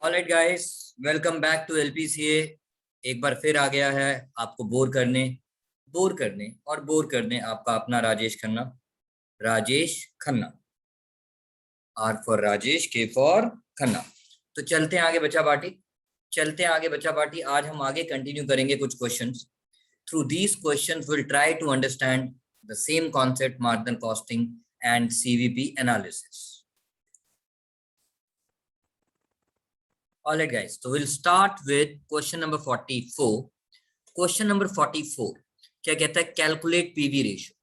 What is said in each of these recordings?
Alright guys, welcome back to LPCA. एक बार फिर आ गया है आपको बोर करने आपका अपना राजेश खन्ना। आर फॉर राजेश, के फॉर खन्ना। तो चलते हैं आगे बच्चा पार्टी। आज हम आगे कंटिन्यू करेंगे कुछ questions. Through these questions will try to understand the same concept, marginal costing and CVP analysis. All right, guys. So we'll start with question number 44. Question number 44 क्या कहता है? Calculate PV ratio.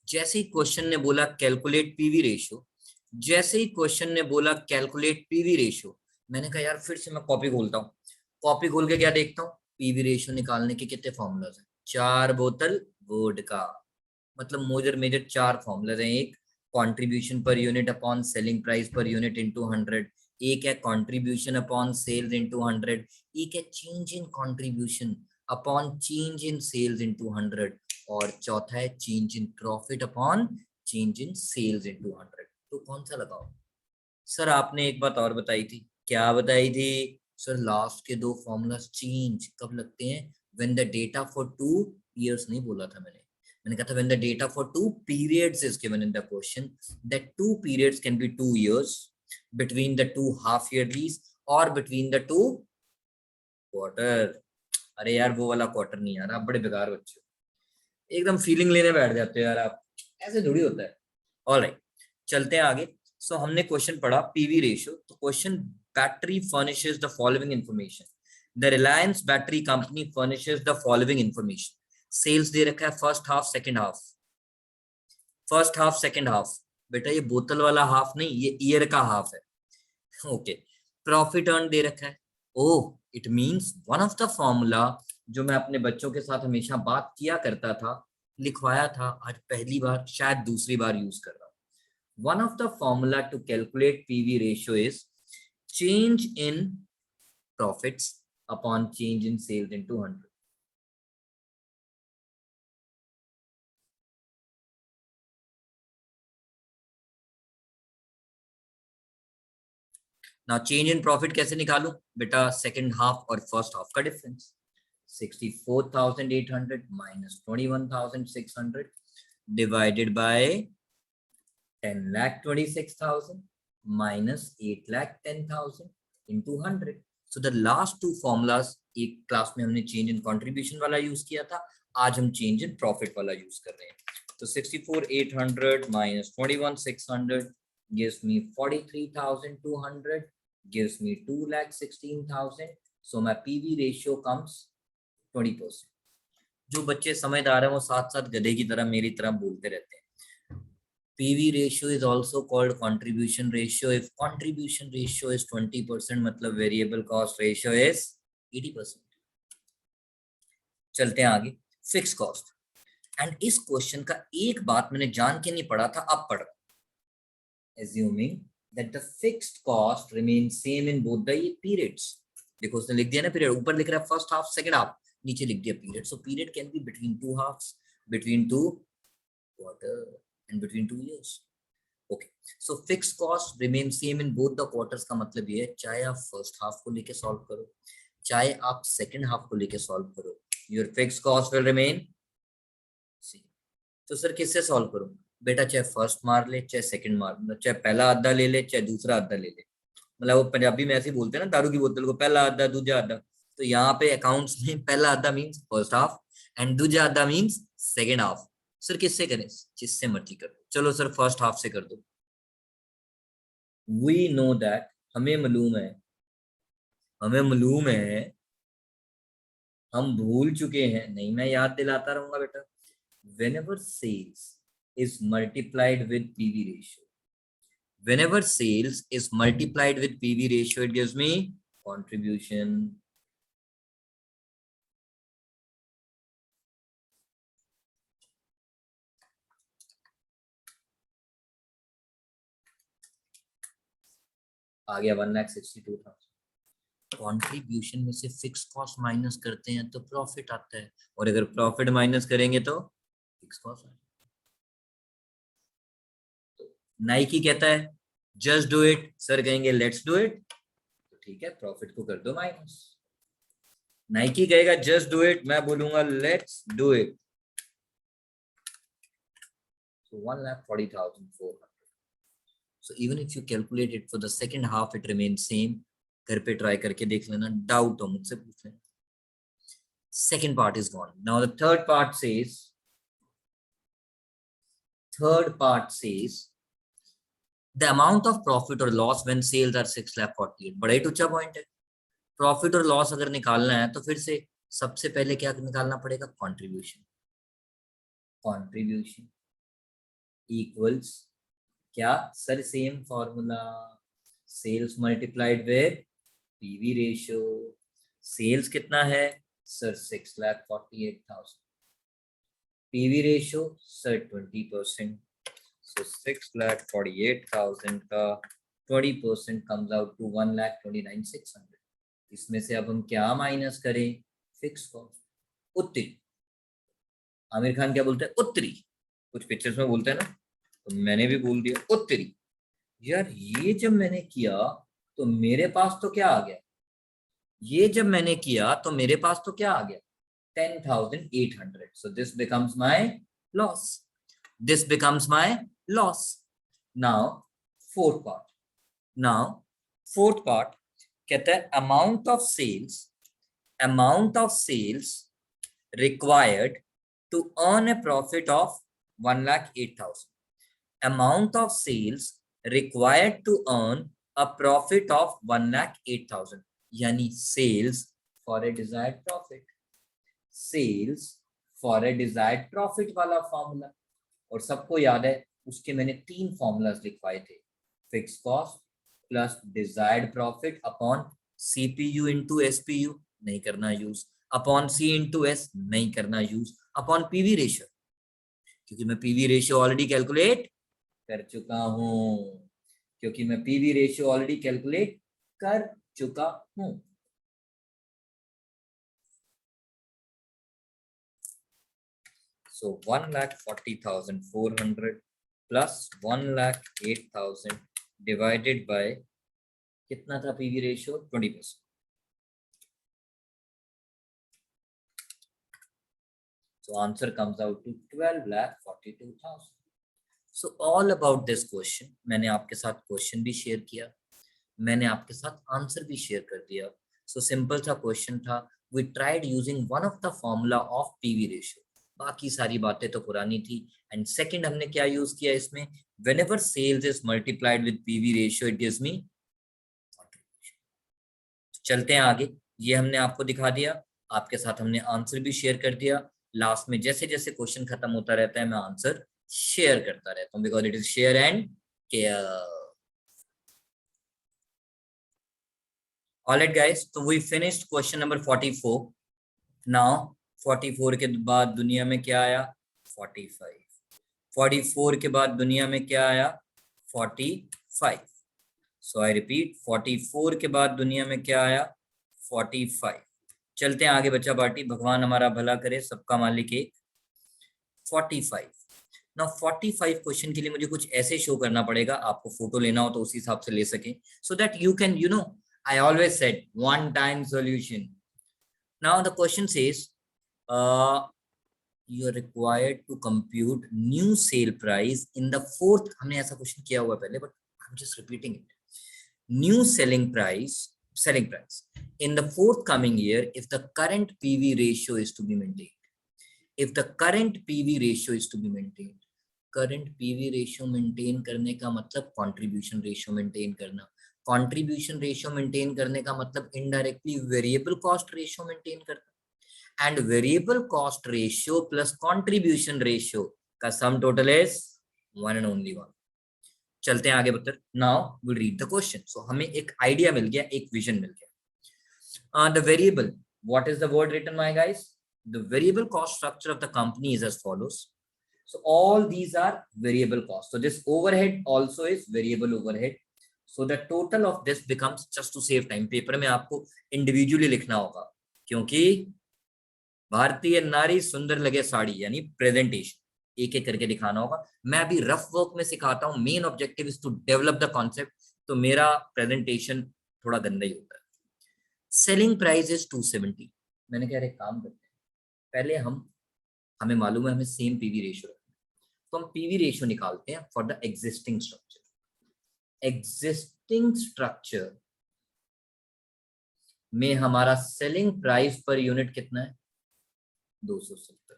जैसे ही question ने बोला calculate PV ratio, मैंने कहा यार फिर से मैं कॉपी खोलता हूँ। कॉपी खोल के क्या देखता हूँ? पीवी रेशियो निकालने के कितने फॉर्मूलाज हैं? 4 बोतल वोडका, मतलब मेजर 4 फॉर्मूलाज हैं। एक contribution per unit upon selling price per unit into 100, एक है कंट्रीब्यूशन अपॉन सेल्स इनटू 100, एक है change in contribution upon change in sales into 100, और चौथा है change in profit upon change in sales into 100। तो कौन सा लगाओ? सर आपने एक बात और बताई थी। क्या बताई थी? सर लास्ट के 2 फॉर्मूलाज चेंज कब लगते हैं? When the data for 2 years नहीं बोला था मैंने कहा था when the data for 2 periods is given in the question, that 2 periods can be 2 years, between the 2 half yearlies or between the 2 quarter। अरे यार वो वाला क्वार्टर नहीं यार, आप बड़े बेकार बच्चे हो, एकदम फीलिंग लेने बैठ जाते हो यार आप, ऐसे थोड़ी होता है। ऑलराइट, चलते हैं आगे। सो हमने क्वेश्चन पढ़ा पीवी रेशियो। तो question, battery furnishes the following information. The Reliance battery company furnishes the following information. Sales दे रखा है फर्स्ट हाफ सेकंड हाफ। बेटा ये बोतल वाला हाफ नहीं, ये ईयर का हाफ है। ओके, प्रॉफिट अर्न दे रखा है। Oh, it means one of the formula जो मैं अपने बच्चों के साथ हमेशा बात किया करता था, लिखवाया था, आज पहली बार शायद दूसरी बार यूज कर रहा हूं। One of the formula to calculate PV ratio is change in profits upon change in sales into 100। ना चेंज इन प्रॉफिट कैसे निकालूं? बेटा सेकंड हाफ और फर्स्ट हाफ का difference, 64,800 minus 21,600 divided by 10,26,000 minus 8,10,000 into 100। So the last two formulas, एक class में हमने change in contribution वाला यूज किया था, आज हम चेंज इन प्रॉफिट वाला यूज कर रहे हैं। तो 64,800 minus 21,600 gives me 43,200 gives me 2,16,000। So my PV ratio comes 20%। जो बच्चे समझदार हैं वो साथ साथ गधे की तरह मेरी तरह बोलते रहते हैं। PV ratio is also called contribution ratio. If contribution ratio is 20%, मतलब variable cost ratio is 80%। चलते हैं आगे, फिक्स कॉस्ट। एंड इस क्वेश्चन का एक बात मैंने जान के नहीं पढ़ा था, अब पढ़। Assuming that the fixed cost remains same in both the periods। देखो उसने लिख दिया ना पीरियड, ऊपर लिख रहा है फर्स्ट हाफ सेकंड हाफ, नीचे लिख दिया period. So period can be between 2 halves, between 2 quarter and between 2 years। Okay, so fix cost remain same in both the quarters का मतलब ये है, चाहे आप फर्स्ट हाफ को लेके सॉल्व करो, चाहे आप सेकंड हाफ को लेके सॉल्व करो, your fix cost will remain same. तो सर किससे सॉल्व करूं? बेटा चाहे फर्स्ट मार ले, चाहे सेकंड मार ले, चाहे पहला आधा ले ले, चाहे दूसरा आधा ले ले। मतलब वो पंजाबी में ऐसे बोलते हैं ना, दारू की बोतल को पहला आधा दूजा आधा। तो यहाँ पे अकाउंट्स में पहला आधा मींस फर्स्ट हाफ एंड दूजा आधा मींस सेकंड हाफ। सर किससे करें? जिससे मर्जी कर दो। चलो सर फर्स्ट हाफ से कर दो। वी नो दैट, हमें मालूम है, हम भूल चुके हैं, नहीं मैं याद दिलाता रहूंगा बेटा। whenever sales is multiplied with PV ratio, whenever sales is multiplied with PV ratio, it gives me contribution। आ गया 1,62,000। कंट्रीब्यूशन में से फिक्स कॉस्ट माइनस करते हैं तो प्रॉफिट आता है, और अगर प्रॉफिट माइनस करेंगे तो फिक्स कॉस्ट आता है। नाइकी कहता है जस्ट डू इट, सर कहेंगे लेट्स डू इट। ठीक है, प्रॉफिट को कर दो माइनस। नाइकी कहेगा जस्ट डू इट, मैं बोलूंगा let's do it. So 1,40,400. So even if you calculate it for the second half, it remains same. घर पे ट्राई करके देख लेना, डाउट हो मुझसे पूछ लेना। Second part is gone. Now the third part says the amount of profit or loss when sales are 6,48,000. बड़ा ही टुच्चा पॉइंट है। प्रॉफिट और लॉस अगर निकालना है तो फिर से सबसे पहले क्या निकालना पड़ेगा, कंट्रीब्यूशन। कंट्रीब्यूशन इक्वल्स क्या sir, same formula, sales multiplied with PV ratio. Sales कितना है sir, 6,48,000। PV ratio sir 20%, so 6,48,000 का 20% comes out to 1,29,600। इसमें से अब हम क्या माइनस करें, फिक्स कॉस्ट। उत्तरी, आमिर खान क्या बोलते हैं, उत्तरी, कुछ पिक्चर्स में बोलते हैं ना, तो मैंने भी बोल दिया उत्तरी। यार ये जब मैंने किया तो मेरे पास तो क्या आ गया, ये जब मैंने किया तो मेरे पास तो क्या आ गया, 10,800। So this becomes my loss. This becomes my loss. Now fourth part. Now fourth part कहता है amount of sales required to earn a profit of 1,08,000. Amount of sales required to earn a profit of 1,08,000. यानी sales for a desired profit. Sales for a desired profit वाला फॉर्मूला, और सबको याद है उसके मैंने 3 फॉर्मूलाज लिखवाए थे, fix cost plus desired profit upon CPU into SPU, नहीं करना यूज, अपॉन सी इंटू एस, नहीं करना यूज, अपॉन पीवी रेशियो, क्योंकि मैं पीवी रेशियो ऑलरेडी कैलकुलेट कर चुका हूं, So 1,40,400 plus 1,08,000 divided by कितना था PV ratio, 20%। So answer comes out to 12,42,000. So all about this question, मैंने आपके साथ क्वेश्चन भी शेयर किया, मैंने आपके साथ आंसर भी शेयर कर दिया। So सिंपल सा क्वेश्चन था, we tried using one of the formula of PV ratio, बाकी सारी बातें तो पुरानी थी। एंड सेकंड हमने क्या यूज किया इसमें, whenever sales is multiplied with PV ratio it gives me contribution। चलते हैं आगे, ये हमने आपको दिखा दिया, आपके साथ हमने आंसर भी शेयर कर दिया। लास्ट में जैसे जैसे क्वेश्चन खत्म होता रहता है मैं आंसर शेयर करता रहता हूँ, because it is share and care. Alright guys, तो we finished question number 44। Now 44 के बाद दुनिया में क्या आया, 45। 44 के बाद दुनिया में क्या आया, 45। सो आई रिपीट, 44 के बाद दुनिया में क्या आया, 45। चलते हैं आगे बच्चा पार्टी, भगवान हमारा भला करे, सबका मालिक एक। 45 ना, 45 क्वेश्चन के लिए मुझे कुछ ऐसे शो करना पड़ेगा, आपको फोटो लेना हो तो उसी हिसाब से ले सके, so that you can, you know, I always said one time solution. Now the question says you are required to compute new sale price in the fourth, हमने ऐसा क्वेश्चन किया हुआ पहले, but I'm just repeating it. New selling price in the forthcoming year if the current PV ratio is to be maintained. If the current PV ratio is to be maintained, current PV ratio maintain करने का मतलब contribution ratio maintain करना, contribution ratio maintain करने का मतलब indirectly variable cost ratio maintain करना, and variable cost ratio plus contribution ratio का sum total is one and only one। चलते हैं आगे बच्चों, now we'll read the question। so हमें एक idea मिल गया, एक vision मिल गया। The variable, what is the word written my guys? The variable cost structure of the company is as follows। so all these are variable costs, so this overhead also is variable overhead, so the total of this becomes, just to save time, paper में आपको individually लिखना होगा, क्योंकि भारतीय नारी सुंदर लगे साड़ी यानी प्रेजेंटेशन एक एक करके दिखाना होगा। मैं अभी रफ वर्क में सिखाता हूँ, main objective is to develop the concept, तो मेरा प्रेजेंटेशन थोड़ा गंदा ही होता है। Selling price is 270। मैंने कहा एक काम करते हैं, पहले हमें मालूम है हमें सेम पीवी रेशियो, तो हम पीवी रेशियो निकालते हैं for the existing structure. Existing structure में हमारा सेलिंग प्राइस पर यूनिट कितना है? 270।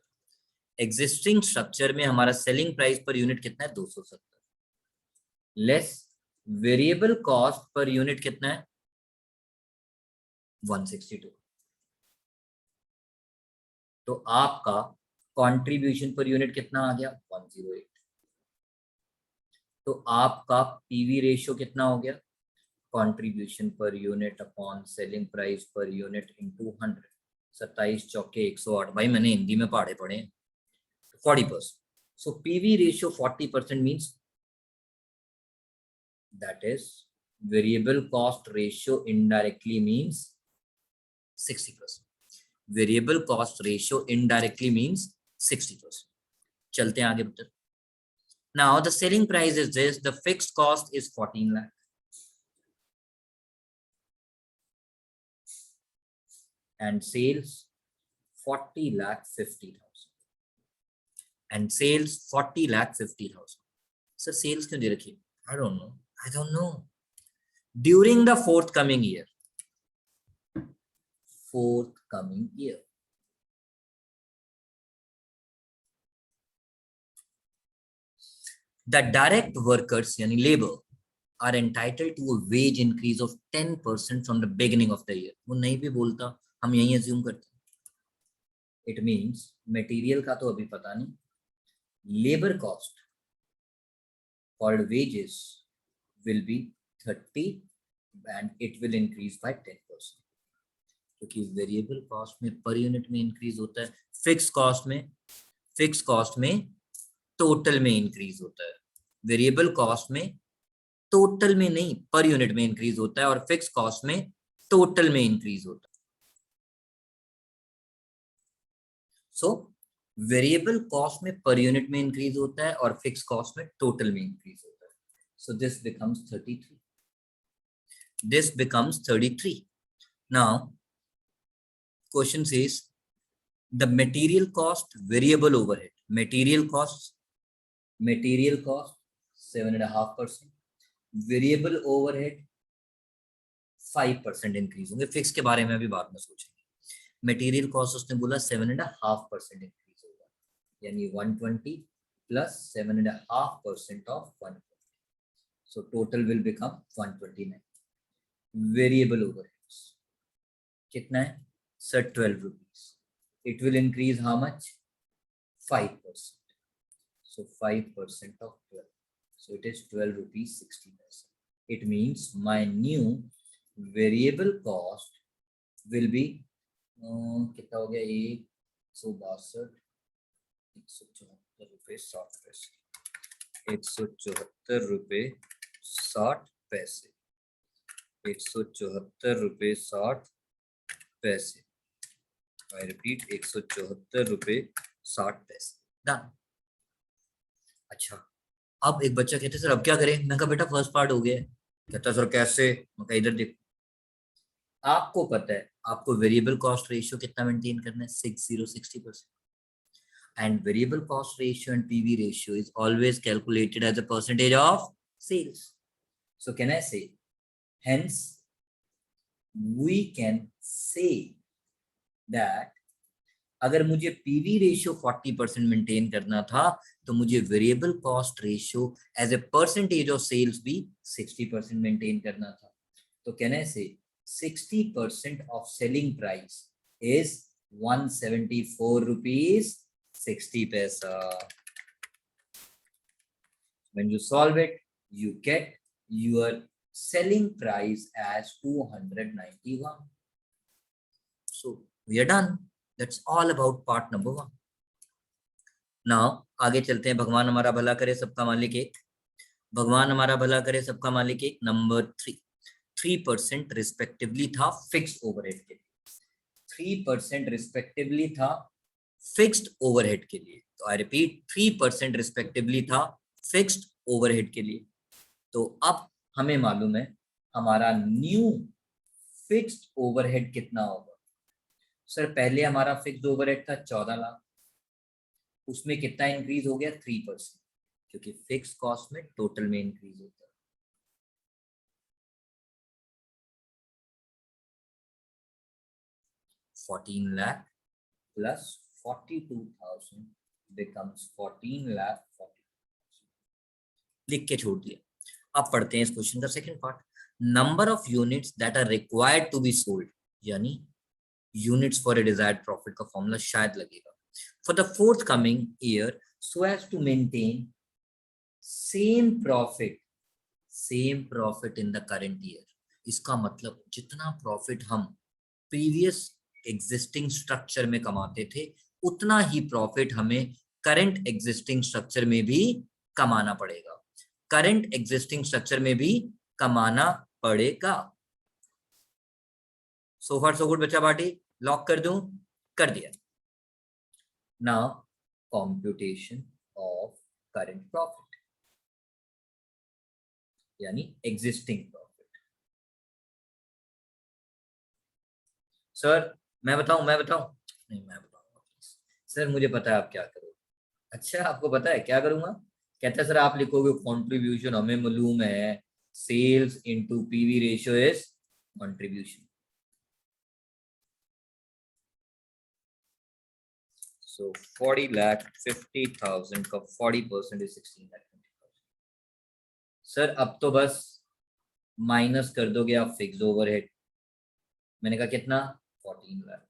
एग्जिस्टिंग स्ट्रक्चर में हमारा सेलिंग प्राइस पर यूनिट कितना है? 270 less variable cost per unit कितना है? 162। तो आपका कंट्रीब्यूशन पर यूनिट कितना आ गया? 108। तो आपका पीवी रेशियो कितना हो गया? Contribution per unit upon selling price per unit into 100। 27 चौके 108। भाई मैंने हिंदी में पढ़े 40%। So PV ratio 40% means that is variable cost ratio indirectly means 60%. Variable cost ratio indirectly means 60%. चलते हैं आगे बेटा। Now the selling price is this, the fixed cost is 14 lakh and sales 40 lakh 50,000 and sales 40 lakh 50,000. Sir sales क्यों दे रखी? I don't know. During the forthcoming year, the direct workers yani labor are entitled to a wage increase of 10% from the beginning of the year. वो नहीं भी बोलता, हम यही assume करते हैं. It means material का तो अभी पता नहीं, labor cost called wages will be 30 and it will increase by 10%. क्योंकि वेरिएबल कॉस्ट में पर यूनिट में इंक्रीज होता है, फिक्स कॉस्ट में टोटल में इंक्रीज होता है। वेरिएबल कॉस्ट में टोटल में नहीं पर यूनिट में इंक्रीज होता है और फिक्स कॉस्ट में टोटल में इंक्रीज होता है। सो वेरिएबल कॉस्ट में पर यूनिट में इंक्रीज होता है और फिक्स कॉस्ट में टोटल में इंक्रीज होता है। So this becomes 33। Now question says the material cost variable overhead, material cost 7.5%, variable overhead 5% increase होंगे। फिक्स के बारे में अभी बाद में सोचेंगे। मटेरियल कॉस्ट उसने बोला 7.5% इंक्रीज होगा, यानी 120 plus 7.5% of 120, so total will become 129। Variable overheads कितना है sir? 12 rupees. It will increase how much? 5%. So 5% of 12. So it is 12 rupees 60. It means my new variable cost will be कितना हो गया? 162 174 रुपये 60 पैसे। 174 रुपये 60 पैसे। 174 रुपये 60 पैसे। I repeat 174 रुपये 60 पैसे। डन। अच्छा, अब एक बच्चा कहते सर अब क्या करें? मैं कहा बेटा फर्स्ट पार्ट हो गया। कहता सर कैसे? मैं कहा इधर देखो, आपको पता है आपको वेरिएबल कॉस्ट रेशियो कितना मेंटेन करना है? 60% and variable cost ratio and PV ratio is always calculated as a percentage of sales. So can I say, hence we can say that अगर मुझे पीवी रेशियो 40% मेंटेन करना था तो मुझे variable cost ratio as a percentage of sales भी 60% maintain करना था। तो कैन आई से 60% of selling price is 174 rupees 60 पैसा। When you solve it, you get your selling price as 291. So we are done. That's all about part number 1. Now आगे चलते हैं। भगवान हमारा भला करे सबका मालिक एक। भगवान हमारा भला करे सबका मालिक एक। नंबर 3% रिस्पेक्टिवली था फिक्स्ड ओवरहेड के लिए। 3% रिस्पेक्टिवली था फिक्स्ड ओवरहेड के लिए। तो आई रिपीट 3% रिस्पेक्टिवली था फिक्स्ड ओवरहेड के लिए। तो अब हमें मालूम है हमारा न्यू फिक्स्ड ओवरहेड कितना होगा? सर पहले हमारा फिक्स्ड ओवरहेड था 14 लाख, उसमें कितना इंक्रीज हो गया? 3%, क्योंकि फिक्स कॉस्ट में टोटल में इंक्रीज होता है। $14 lakh plus 42,000 becomes 14 lakh 40,000। लिख के छोड़ दिया। अब पढ़ते हैं इस क्वेश्चन का second part. Number of units that are required to be sold, यानी units for a desired profit का फॉर्मूला शायद लगेगा। For the fourth coming year so as to maintain same profit in the current year. इसका मतलब जितना profit हम previous existing structure में कमाते थे, उतना ही प्रॉफिट हमें करंट एग्जिस्टिंग स्ट्रक्चर में भी कमाना पड़ेगा। करंट एग्जिस्टिंग स्ट्रक्चर में भी कमाना पड़ेगा। सो फार सो गुड बच्चा पार्टी, लॉक कर दूं? कर दिया। Now computation of current profit, यानी एग्जिस्टिंग प्रॉफिट। सर मैं बताऊं? नहीं, मैं बताऊंगा। सर मुझे पता है आप क्या करोगे। अच्छा आपको पता है क्या करूंगा? कहता है सर आप लिखोगे कंट्रीब्यूशन, हमें मालूम है sales into PV ratio is contribution. So 40,50,000 का 40% इज 16,20,000। सर अब तो बस माइनस कर दोगे आप फिक्स ओवरहेड। मैंने कहा कितना? 14 लाख।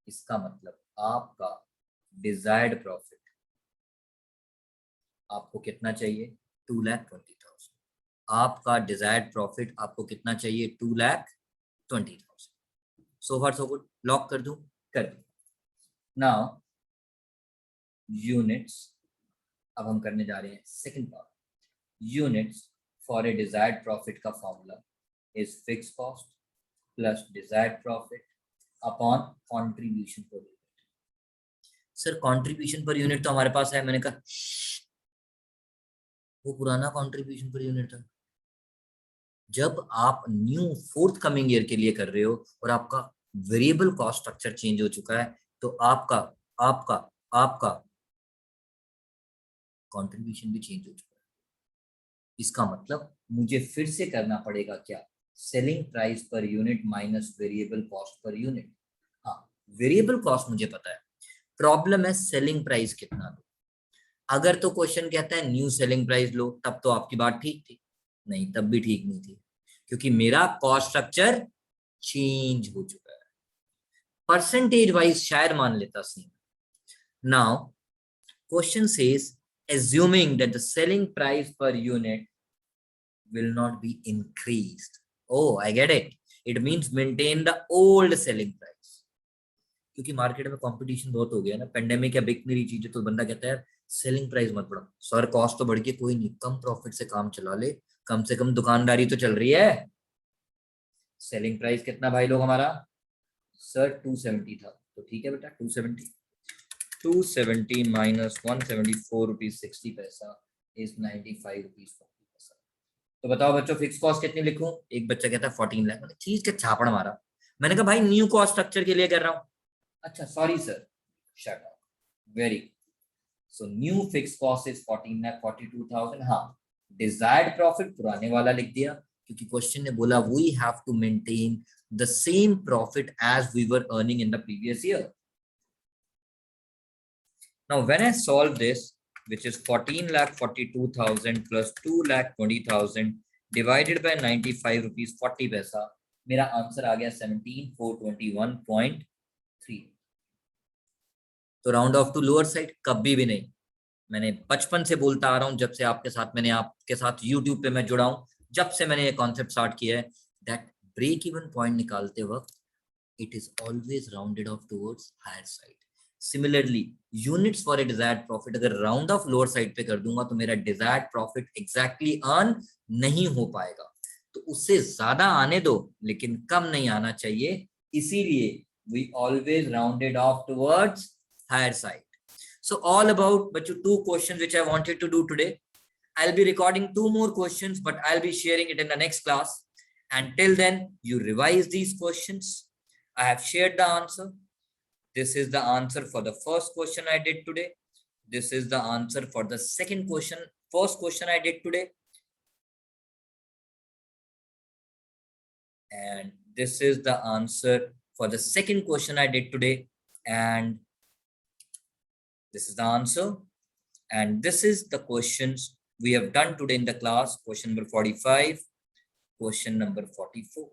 इसका मतलब आपका डिजायर्ड प्रॉफिट आपको कितना चाहिए? 2,20,000। आपका डिजायर्ड प्रॉफिट आपको कितना चाहिए? 2,20,000। सो फार सो गुड, लॉक कर दूं? कर दूं। नाउ यूनिट्स, अब हम करने जा रहे हैं second part. Units for a desired profit का formula is fix cost plus desired profit upon contribution per unit. Sir contribution per unit तो हमारे पास है। मैंने कहा वो पुराना कंट्रीब्यूशन पर यूनिट था। जब आप न्यू फोर्थ कमिंग ईयर के लिए कर रहे हो और आपका वेरिएबल कॉस्ट स्ट्रक्चर चेंज हो चुका है, तो आपका आपका आपका कंट्रीब्यूशन भी चेंज हो चुका है। इसका मतलब मुझे फिर से करना पड़ेगा क्या? Selling price per unit minus variable cost per unit. हाँ, वेरिएबल कॉस्ट मुझे पता है, प्रॉब्लम है सेलिंग प्राइस कितना दो। अगर तो क्वेश्चन कहता है न्यू सेलिंग प्राइस लो, तब तो आपकी बात ठीक थी। नहीं, तब भी ठीक नहीं थी, क्योंकि मेरा कॉस्ट स्ट्रक्चर चेंज हो चुका है। परसेंटेज वाइज शायद मान लेता same. Now question says assuming that the selling price per unit will not be increased. Oh, I get it. It means maintain the old selling price. क्योंकि market में competition बहुत हो गया ना, पेंडेमिक या बिक नहीं रही चीजें, तो बंदा कहता है सेलिंग प्राइस मत बढ़ा। सर कॉस्ट तो बढ़ गई, कोई नहीं, कम प्रॉफिट से काम चला ले, कम से कम दुकानदारी तो चल रही है। सेलिंग प्राइस कितना भाई लोग हमारा? सर 270 था, तो ठीक है बेटा 270 minus 174 rupees 60 पैसा is 95 rupees 40 पैसा। तो बताओ बच्चों फिक्स कॉस्ट कितनी लिखूं? एक बच्चा कहता है 14 लाख। मैंने चीज का छापड़ मारा। मैंने कहा भाई न्यू कॉस्ट स्ट्रक्चर के लिए कर रहा हूं। अच्छा sorry sir, shut up, very good. So new fix cost is 14,42,000। हाँ, डिजायर्ड प्रॉफिट पुराने वाला लिख दिया, क्योंकि क्वेश्चन ने बोला we have to maintain the same profit as we were earning in the previous year. Now, when I solve this, which is 14,42,000 plus 2,20,000 divided by 95 rupees 40 पैसा, मेरा आंसर आ गया 17,421.3। तो round off to lower side कभी भी नहीं। मैंने बचपन से बोलता आ रहा हूं, जब से आपके साथ यूट्यूब पे मैं जुड़ा हूं, जब से मैंने ये कॉन्सेप्ट स्टार्ट किया है, दैट ब्रेक इवन पॉइंट निकालते वक्त it is always rounded off towards higher side. Similarly, units for a desired profit अगर राउंड ऑफ लोअर साइड पे कर दूंगा तो मेरा डिजायर्ड प्रॉफिट एग्जैक्टली अर्न नहीं हो पाएगा। तो उससे ज्यादा आने दो, लेकिन कम नहीं आना चाहिए, इसीलिए we always rounded off towards higher side. So all about बच्चों 2 questions which I wanted to do today. I'll be recording 2 more questions, but I'll be sharing it in the next class. And till then, you revise these questions. I have shared the answer. This is the answer for the first question I did today. This is the answer for the second question, first question I did today. And this is the answer for the second question I did today. And this is the answer. And this is the questions we have done today in the class. Question number 45, question number 44.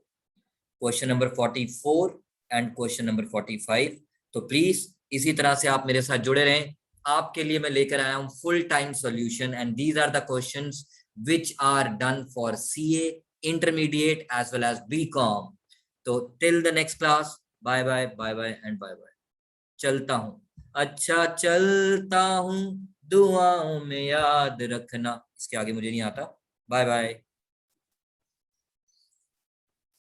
Question number 44 and question number 45. तो please इसी तरह से आप मेरे साथ जुड़े रहें. आपके लिए मैं लेकर आया हूं full time solution and these are the questions which are done for CA, intermediate as well as BCom. तो till the next class, bye bye bye bye and bye bye. चलता हूं, अच्छा चलता हूं, दुआओं में याद रखना. इसके आगे मुझे नहीं आता. Bye bye.